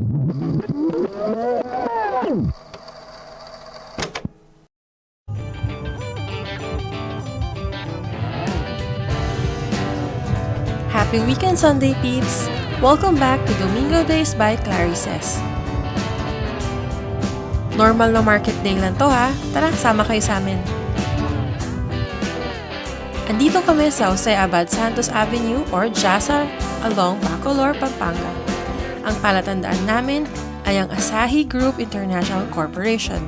Happy weekend, Sunday peeps! Welcome back to Domingo Days by Clarices. Normal na market day lang to ha. Tara, sama kayo sa amin. Andito kami sa Jose Abad Santos Avenue or Jasa along Bacolor, Pampanga. Ang palatandaan namin ay ang Asahi Group International Corporation.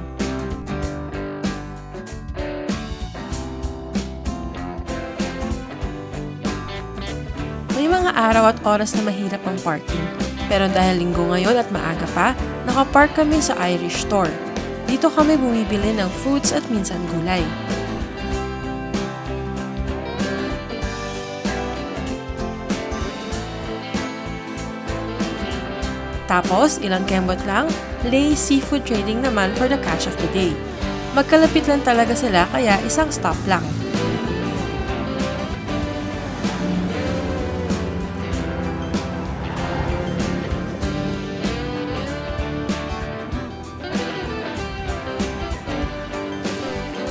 May mga araw at oras na mahirap ang parking. Pero dahil linggo ngayon at maaga pa, nakapark kami sa Irish Store. Dito kami bumibili ng fruits at minsan gulay. Tapos, ilang kembot lang, Lay's Seafood Trading naman for the catch of the day. Magkalapit lang talaga sila kaya isang stop lang.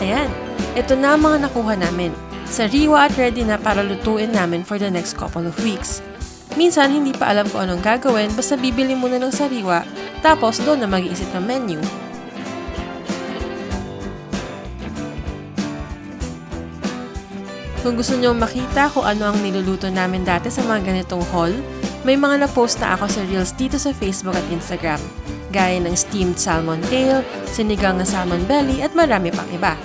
Ayan, ito na ang mga nakuha namin. Sariwa at ready na para lutuin namin for the next couple of weeks. Minsan hindi pa alam kung anong gagawin basta bibili muna ng sariwa tapos doon na mag-iisip ng menu. Kung gusto nyo makita kung ano ang niluluto namin dati sa mga ganitong haul, may mga na-post na ako sa Reels dito sa Facebook at Instagram, gaya ng steamed salmon tail, sinigang na salmon belly at marami pang iba.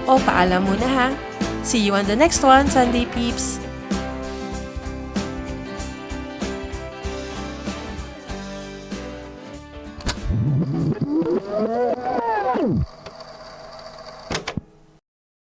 O paalam muna ha. See you on the next one, Sunday peeps!